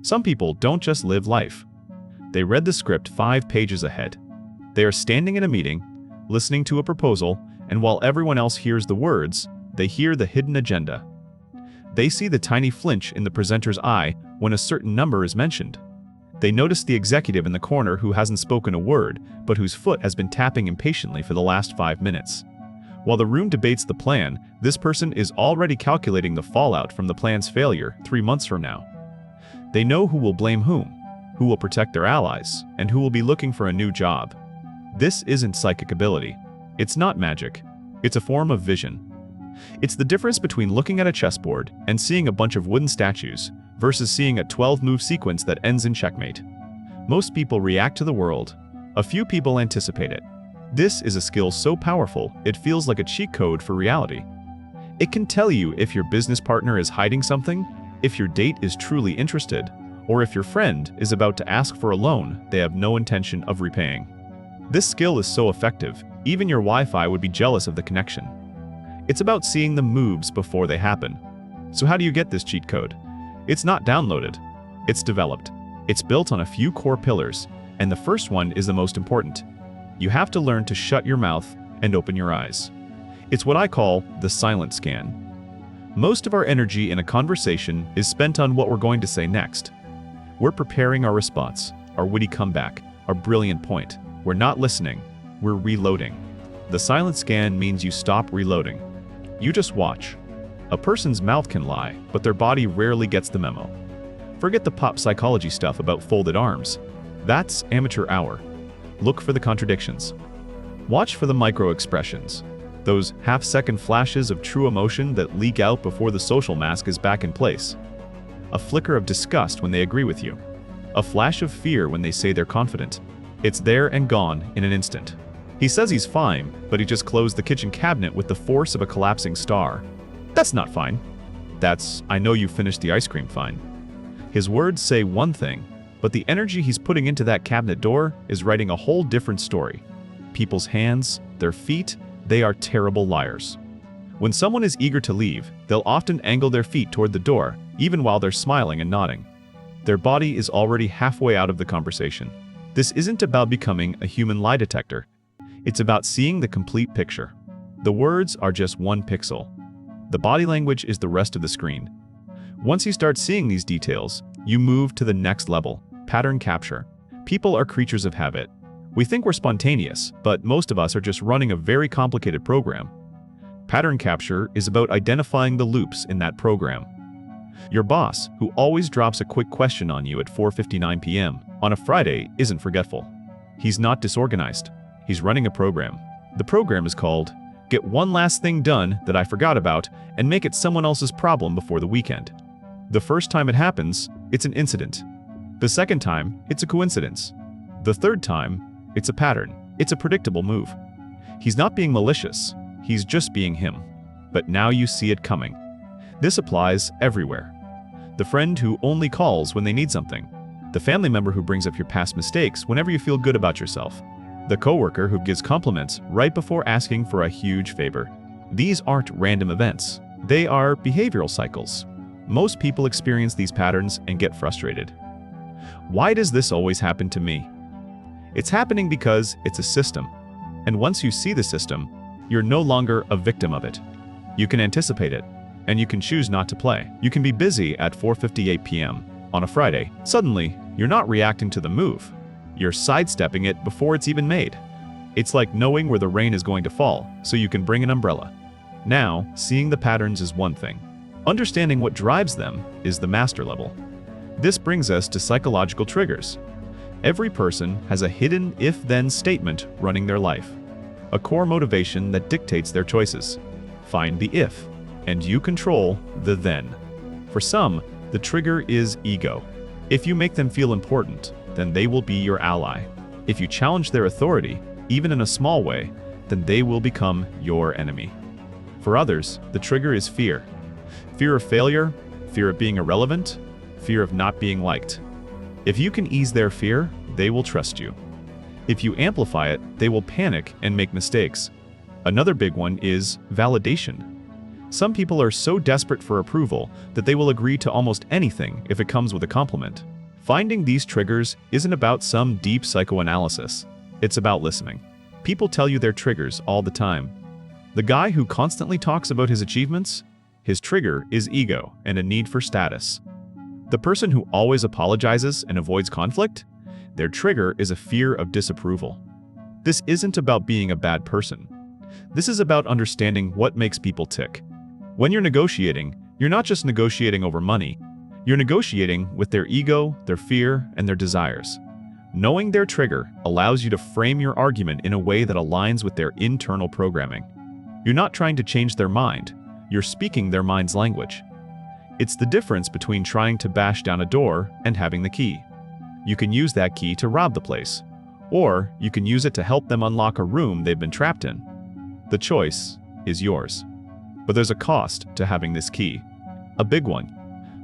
Some people don't just live life. They read the script 5 pages ahead. They are standing in a meeting, listening to a proposal, and while everyone else hears the words, they hear the hidden agenda. They see the tiny flinch in the presenter's eye when a certain number is mentioned. They notice the executive in the corner who hasn't spoken a word, but whose foot has been tapping impatiently for the last 5 minutes. While the room debates the plan, this person is already calculating the fallout from the plan's failure 3 months from now. They know who will blame whom, who will protect their allies, and who will be looking for a new job. This isn't psychic ability. It's not magic. It's a form of vision. It's the difference between looking at a chessboard and seeing a bunch of wooden statues versus seeing a 12-move sequence that ends in checkmate. Most people react to the world. A few people anticipate it. This is a skill so powerful, it feels like a cheat code for reality. It can tell you if your business partner is hiding something, if your date is truly interested, or if your friend is about to ask for a loan they have no intention of repaying. This skill is so effective, even your Wi-Fi would be jealous of the connection. It's about seeing the moves before they happen. So how do you get this cheat code? It's not downloaded. It's developed. It's built on a few core pillars, and the first one is the most important. You have to learn to shut your mouth and open your eyes. It's what I call the silent scan. Most of our energy in a conversation is spent on what we're going to say next. We're preparing our response, our witty comeback, our brilliant point. We're not listening. We're reloading. The silent scan means you stop reloading. You just watch. A person's mouth can lie, but their body rarely gets the memo. Forget the pop psychology stuff about folded arms. That's amateur hour. Look for the contradictions. Watch for the micro-expressions. Those half-second flashes of true emotion that leak out before the social mask is back in place. A flicker of disgust when they agree with you. A flash of fear when they say they're confident. It's there and gone in an instant. He says he's fine, but he just closed the kitchen cabinet with the force of a collapsing star. That's not fine. That's, I know you finished the ice cream fine. His words say one thing, but the energy he's putting into that cabinet door is writing a whole different story. People's hands, their feet, they are terrible liars. When someone is eager to leave, they'll often angle their feet toward the door, even while they're smiling and nodding. Their body is already halfway out of the conversation. This isn't about becoming a human lie detector. It's about seeing the complete picture. The words are just one pixel. The body language is the rest of the screen. Once you start seeing these details, you move to the next level, pattern capture. People are creatures of habit. We think we're spontaneous, but most of us are just running a very complicated program. Pattern capture is about identifying the loops in that program. Your boss, who always drops a quick question on you at 4:59 p.m. on a Friday, isn't forgetful. He's not disorganized. He's running a program. The program is called, "Get one last thing done that I forgot about and make it someone else's problem before the weekend." The first time it happens, it's an incident. The second time, it's a coincidence. The third time, it's a pattern. It's a predictable move. He's not being malicious. He's just being him. But now you see it coming. This applies everywhere. The friend who only calls when they need something. The family member who brings up your past mistakes whenever you feel good about yourself. The coworker who gives compliments right before asking for a huge favor. These aren't random events. They are behavioral cycles. Most people experience these patterns and get frustrated. Why does this always happen to me? It's happening because it's a system. And once you see the system, you're no longer a victim of it. You can anticipate it, and you can choose not to play. You can be busy at 4:58 p.m. on a Friday. Suddenly, you're not reacting to the move. You're sidestepping it before it's even made. It's like knowing where the rain is going to fall, so you can bring an umbrella. Now, seeing the patterns is one thing. Understanding what drives them is the master level. This brings us to psychological triggers. Every person has a hidden if-then statement running their life. A core motivation that dictates their choices. Find the if, and you control the then. For some, the trigger is ego. If you make them feel important, then they will be your ally. If you challenge their authority, even in a small way, then they will become your enemy. For others, the trigger is fear. Fear of failure, fear of being irrelevant, fear of not being liked. If you can ease their fear, they will trust you. If you amplify it, they will panic and make mistakes. Another big one is validation. Some people are so desperate for approval that they will agree to almost anything if it comes with a compliment. Finding these triggers isn't about some deep psychoanalysis. It's about listening. People tell you their triggers all the time. The guy who constantly talks about his achievements, his trigger is ego and a need for status. The person who always apologizes and avoids conflict, their trigger is a fear of disapproval. This isn't about being a bad person. This is about understanding what makes people tick. When you're negotiating, you're not just negotiating over money. You're negotiating with their ego, their fear, and their desires. Knowing their trigger allows you to frame your argument in a way that aligns with their internal programming. You're not trying to change their mind. You're speaking their mind's language. It's the difference between trying to bash down a door and having the key. You can use that key to rob the place, or you can use it to help them unlock a room they've been trapped in. The choice is yours. But there's a cost to having this key. A big one.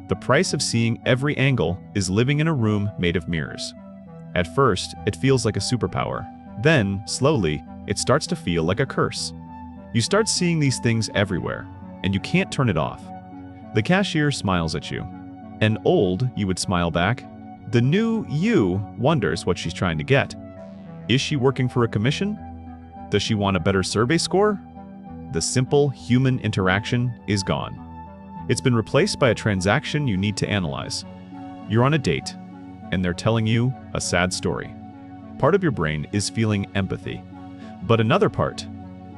The price of seeing every angle is living in a room made of mirrors. At first, it feels like a superpower. Then, slowly, it starts to feel like a curse. You start seeing these things everywhere, and you can't turn it off. The cashier smiles at you. And old, you would smile back. The new you wonders what she's trying to get. Is she working for a commission? Does she want a better survey score? The simple human interaction is gone. It's been replaced by a transaction you need to analyze. You're on a date, and they're telling you a sad story. Part of your brain is feeling empathy, but another part,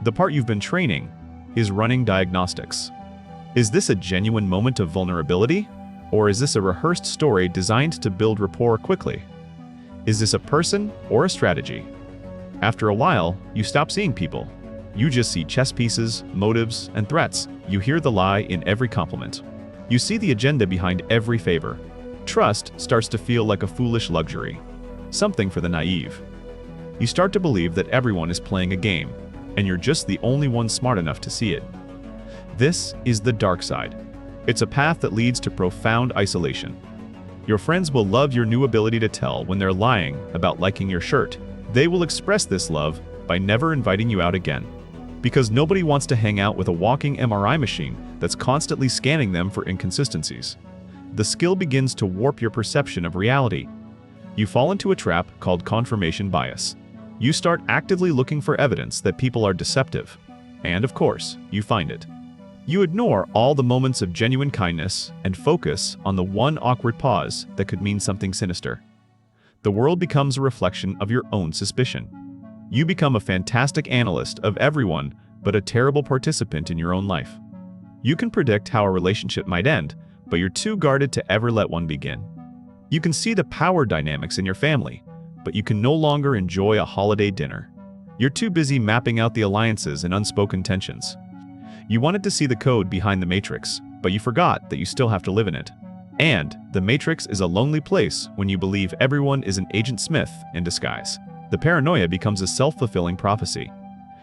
the part you've been training, is running diagnostics. Is this a genuine moment of vulnerability, or is this a rehearsed story designed to build rapport quickly? Is this a person or a strategy? After a while, you stop seeing people. You just see chess pieces, motives, and threats. You hear the lie in every compliment. You see the agenda behind every favor. Trust starts to feel like a foolish luxury, something for the naive. You start to believe that everyone is playing a game, and you're just the only one smart enough to see it. This is the dark side. It's a path that leads to profound isolation. Your friends will love your new ability to tell when they're lying about liking your shirt. They will express this love by never inviting you out again. Because nobody wants to hang out with a walking MRI machine that's constantly scanning them for inconsistencies. The skill begins to warp your perception of reality. You fall into a trap called confirmation bias. You start actively looking for evidence that people are deceptive. And of course, you find it. You ignore all the moments of genuine kindness and focus on the one awkward pause that could mean something sinister. The world becomes a reflection of your own suspicion. You become a fantastic analyst of everyone, but a terrible participant in your own life. You can predict how a relationship might end, but you're too guarded to ever let one begin. You can see the power dynamics in your family, but you can no longer enjoy a holiday dinner. You're too busy mapping out the alliances and unspoken tensions. You wanted to see the code behind the matrix, but you forgot that you still have to live in it. And the matrix is a lonely place when you believe everyone is an Agent Smith in disguise. The paranoia becomes a self-fulfilling prophecy.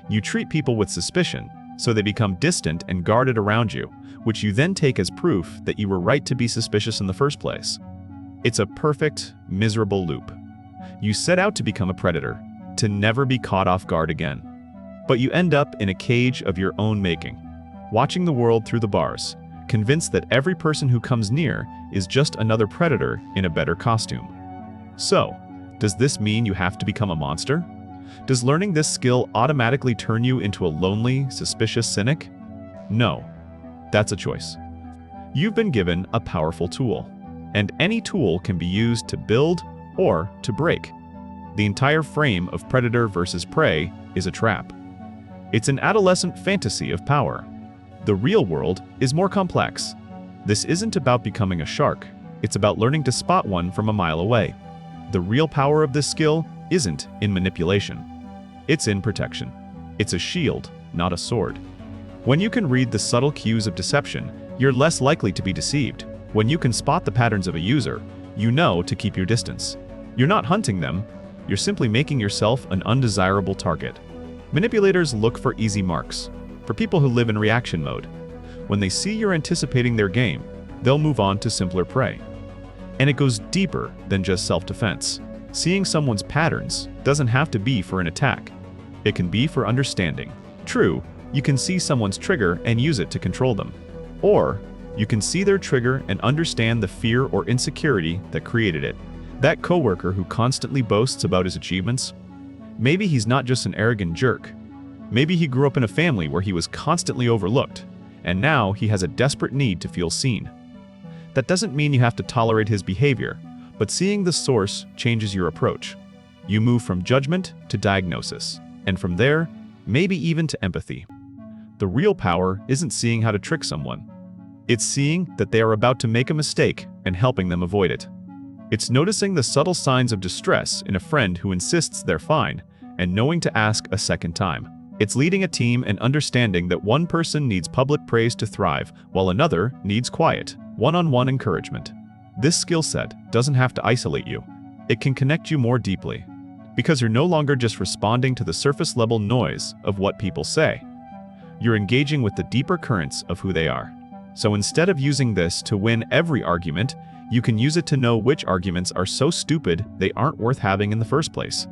You treat people with suspicion, so they become distant and guarded around you, which you then take as proof that you were right to be suspicious in the first place. It's a perfect, miserable loop. You set out to become a predator, to never be caught off guard again. But you end up in a cage of your own making, watching the world through the bars, convinced that every person who comes near is just another predator in a better costume. So, does this mean you have to become a monster? Does learning this skill automatically turn you into a lonely, suspicious cynic? No, that's a choice. You've been given a powerful tool, and any tool can be used to build or to break. The entire frame of predator versus prey is a trap. It's an adolescent fantasy of power. The real world is more complex. This isn't about becoming a shark. It's about learning to spot one from a mile away. The real power of this skill isn't in manipulation. It's in protection. It's a shield, not a sword. When you can read the subtle cues of deception, you're less likely to be deceived. When you can spot the patterns of a user, you know to keep your distance. You're not hunting them, you're simply making yourself an undesirable target. Manipulators look for easy marks, for people who live in reaction mode. When they see you're anticipating their game, they'll move on to simpler prey. And it goes deeper than just self-defense. Seeing someone's patterns doesn't have to be for an attack. It can be for understanding. True, You can see someone's trigger and use it to control them. Or you can see their trigger and understand the fear or insecurity that created it. That coworker who constantly boasts about his achievements, maybe he's not just an arrogant jerk. Maybe he grew up in a family where he was constantly overlooked, and now he has a desperate need to feel seen. That doesn't mean you have to tolerate his behavior, but seeing the source changes your approach. You move from judgment to diagnosis, and from there, maybe even to empathy. The real power isn't seeing how to trick someone. It's seeing that they are about to make a mistake and helping them avoid it. It's noticing the subtle signs of distress in a friend who insists they're fine and knowing to ask a second time. It's leading a team and understanding that one person needs public praise to thrive while another needs quiet, one-on-one encouragement. This skill set doesn't have to isolate you. It can connect you more deeply, because you're no longer just responding to the surface-level noise of what people say. You're engaging with the deeper currents of who they are. So instead of using this to win every argument, you can use it to know which arguments are so stupid they aren't worth having in the first place.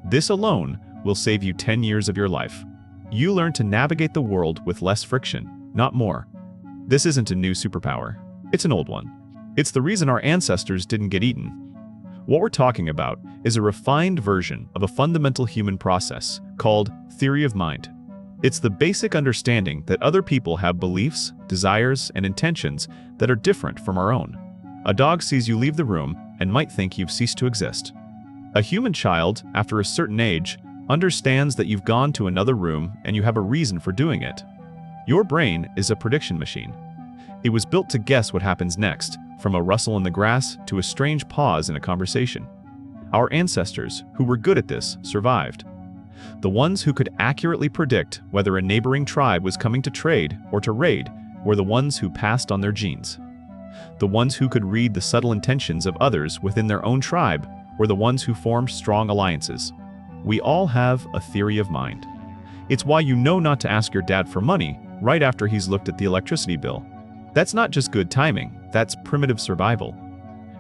This alone will save you 10 years of your life. You learn to navigate the world with less friction, not more. This isn't a new superpower. It's an old one. It's the reason our ancestors didn't get eaten. What we're talking about is a refined version of a fundamental human process called theory of mind. It's the basic understanding that other people have beliefs, desires, and intentions that are different from our own. A dog sees you leave the room and might think you've ceased to exist. A human child, after a certain age, understands that you've gone to another room and you have a reason for doing it. Your brain is a prediction machine. It was built to guess what happens next, from a rustle in the grass to a strange pause in a conversation. Our ancestors, who were good at this, survived. The ones who could accurately predict whether a neighboring tribe was coming to trade or to raid were the ones who passed on their genes. The ones who could read the subtle intentions of others within their own tribe were the ones who formed strong alliances. We all have a theory of mind. It's why you know not to ask your dad for money right after he's looked at the electricity bill. That's not just good timing, that's primitive survival.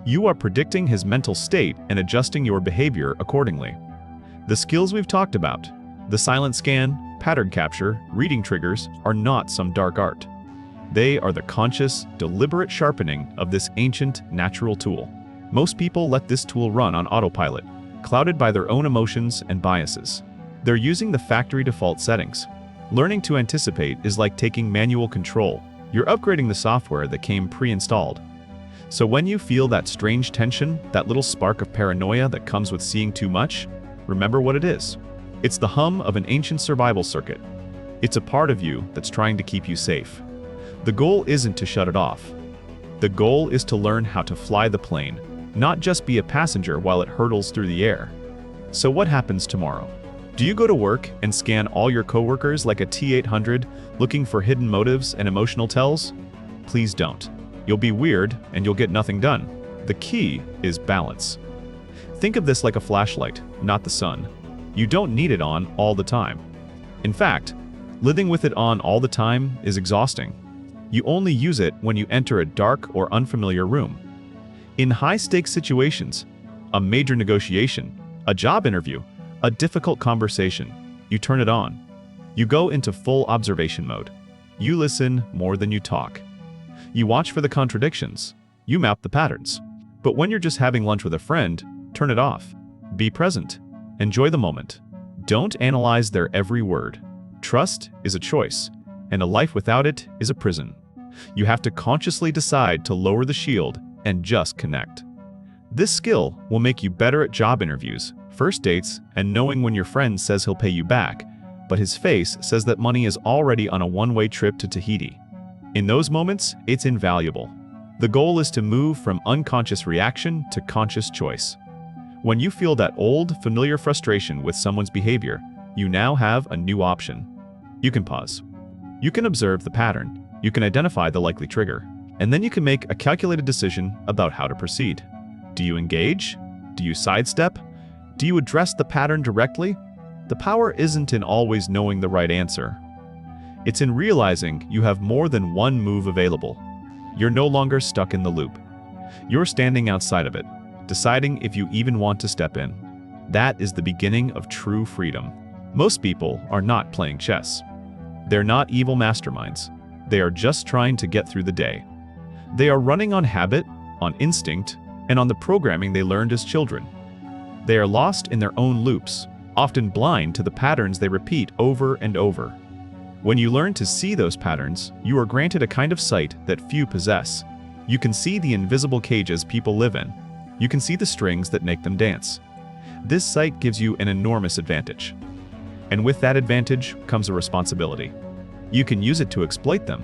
You are predicting his mental state and adjusting your behavior accordingly. The skills we've talked about, the silent scan, pattern capture, reading triggers, are not some dark art. They are the conscious, deliberate sharpening of this ancient, natural tool. Most people let this tool run on autopilot, clouded by their own emotions and biases. They're using the factory default settings. Learning to anticipate is like taking manual control. You're upgrading the software that came pre-installed. So when you feel that strange tension, that little spark of paranoia that comes with seeing too much, remember what it is. It's the hum of an ancient survival circuit. It's a part of you that's trying to keep you safe. The goal isn't to shut it off. The goal is to learn how to fly the plane, not just be a passenger while it hurtles through the air. So what happens tomorrow? Do you go to work and scan all your coworkers like a T-800, looking for hidden motives and emotional tells? Please don't. You'll be weird and you'll get nothing done. The key is balance. Think of this like a flashlight, not the sun. You don't need it on all the time. In fact, living with it on all the time is exhausting. You only use it when you enter a dark or unfamiliar room. In high-stakes situations, a major negotiation, a job interview, a difficult conversation, you turn it on. You go into full observation mode. You listen more than you talk. You watch for the contradictions. You map the patterns. But when you're just having lunch with a friend, turn it off. Be present. Enjoy the moment. Don't analyze their every word. Trust is a choice, and a life without it is a prison. You have to consciously decide to lower the shield and just connect. This skill will make you better at job interviews, first dates, and knowing when your friend says he'll pay you back, but his face says that money is already on a one-way trip to Tahiti. In those moments, it's invaluable. The goal is to move from unconscious reaction to conscious choice. When you feel that old, familiar frustration with someone's behavior, you now have a new option. You can pause. You can observe the pattern. You can identify the likely trigger. And then you can make a calculated decision about how to proceed. Do you engage? Do you sidestep? Do you address the pattern directly? The power isn't in always knowing the right answer. It's in realizing you have more than one move available. You're no longer stuck in the loop. You're standing outside of it, deciding if you even want to step in. That is the beginning of true freedom. Most people are not playing chess. They're not evil masterminds. They are just trying to get through the day. They are running on habit, on instinct, and on the programming they learned as children. They are lost in their own loops, often blind to the patterns they repeat over and over. When you learn to see those patterns, you are granted a kind of sight that few possess. You can see the invisible cages people live in. You can see the strings that make them dance. This sight gives you an enormous advantage. And with that advantage comes a responsibility. You can use it to exploit them,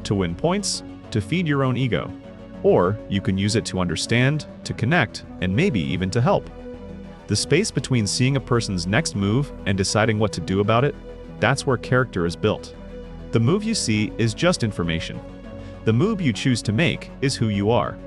to win points, to feed your own ego. Or you can use it to understand, to connect, and maybe even to help. The space between seeing a person's next move and deciding what to do about it, that's where character is built. The move you see is just information. The move you choose to make is who you are.